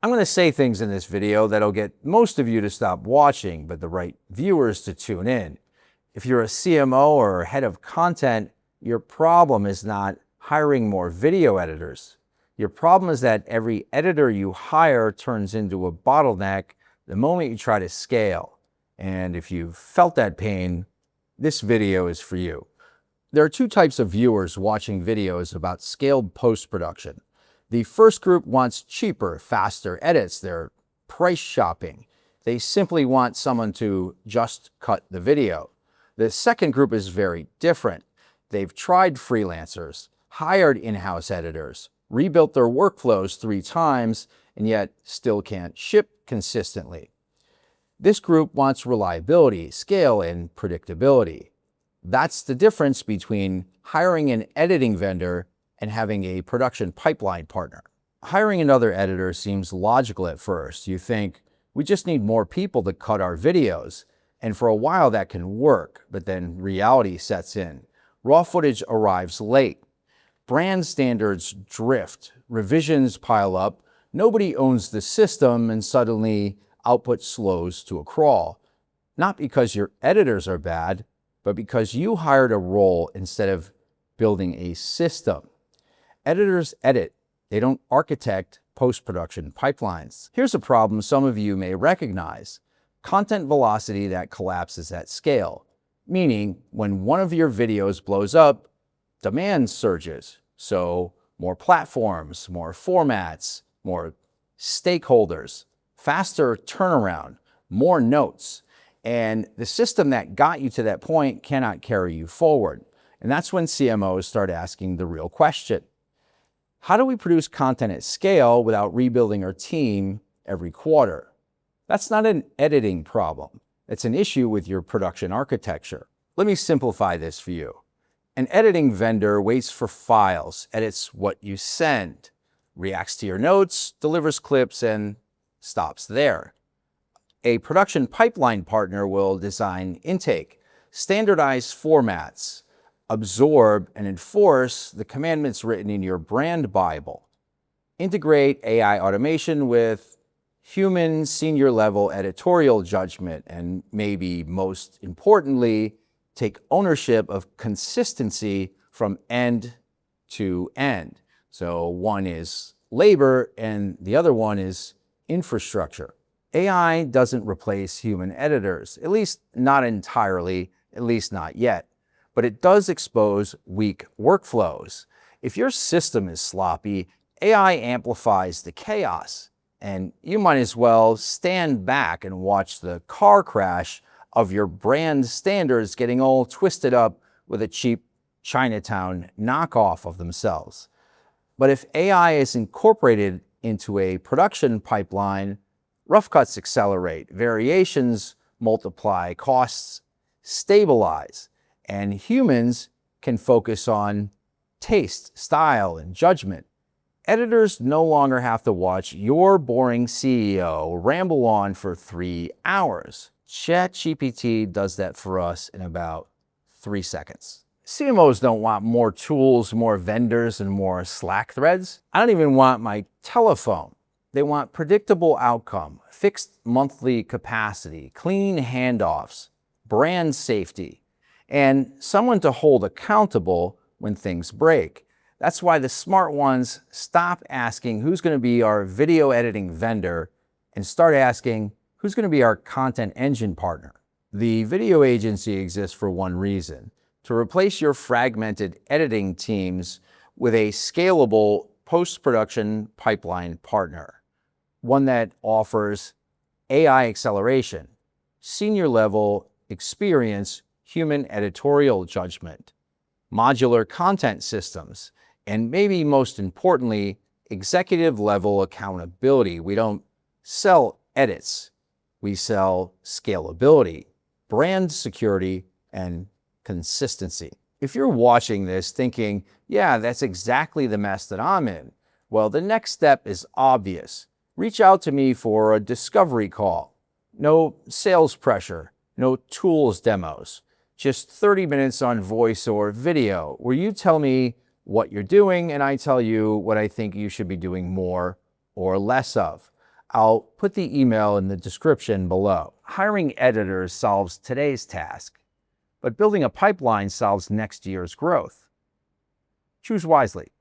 I'm going to say things in this video that'll get most of you to stop watching, but the right viewers to tune in. If you're a CMO or head of content, your problem is not hiring more video editors. Your problem is that every editor you hire turns into a bottleneck the moment you try to scale. And if you've felt that pain, this video is for you. There are two types of viewers watching videos about scaled post-production. The first group wants cheaper, faster edits. They're price shopping. They simply want someone to just cut the video. The second group is very different. They've tried freelancers, hired in-house editors, rebuilt their workflows 3 times, and yet still can't ship consistently. This group wants reliability, scale, and predictability. That's the difference between hiring an editing vendor and having a production pipeline partner. Hiring another editor seems logical at first. You think, we just need more people to cut our videos. And for a while that can work, but then reality sets in. Raw footage arrives late. Brand standards drift. Revisions pile up. Nobody owns the system, and suddenly output slows to a crawl. Not because your editors are bad, but because you hired a role instead of building a system. Editors edit. They don't architect post-production pipelines. Here's a problem some of you may recognize. Content velocity that collapses at scale, meaning when one of your videos blows up, demand surges. So more platforms, more formats, more stakeholders, faster turnaround, more notes. And the system that got you to that point cannot carry you forward. And that's when CMOs start asking the real question. How do we produce content at scale without rebuilding our team every quarter? That's not an editing problem. It's an issue with your production architecture. Let me simplify this for you. An editing vendor waits for files, edits what you send, reacts to your notes, delivers clips, and stops there. A production pipeline partner will design intake, standardize formats, absorb and enforce the commandments written in your brand Bible, integrate AI automation with human senior level editorial judgment, and maybe most importantly, take ownership of consistency from end to end. So one is labor and the other one is infrastructure. AI doesn't replace human editors, at least not entirely, at least not yet. But it does expose weak workflows. If your system is sloppy, AI amplifies the chaos, and you might as well stand back and watch the car crash of your brand standards getting all twisted up with a cheap Chinatown knockoff of themselves. But if AI is incorporated into a production pipeline, rough cuts accelerate, variations multiply, costs stabilize, and humans can focus on taste, style, and judgment. Editors no longer have to watch your boring CEO ramble on for 3 hours. ChatGPT does that for us in about 3 seconds. CMOs don't want more tools, more vendors, and more Slack threads. I don't even want my telephone. They want predictable outcome, fixed monthly capacity, clean handoffs, brand safety, and someone to hold accountable when things break. That's why the smart ones stop asking who's going to be our video editing vendor and start asking who's going to be our content engine partner. The VDO Aigency exists for one reason: to replace your fragmented editing teams with a scalable post-production pipeline partner, one that offers AI acceleration, senior level experience, human editorial judgment, modular content systems, and maybe most importantly, executive level accountability. We don't sell edits, we sell scalability, brand security, and consistency. If you're watching this thinking, yeah, that's exactly the mess that I'm in, well, the next step is obvious. Reach out to me for a discovery call. No sales pressure, no tools demos, just 30 minutes on voice or video where you tell me what you're doing and I tell you what I think you should be doing more or less of. I'll put the email in the description below. Hiring editors solves today's task, but building a pipeline solves next year's growth. Choose wisely.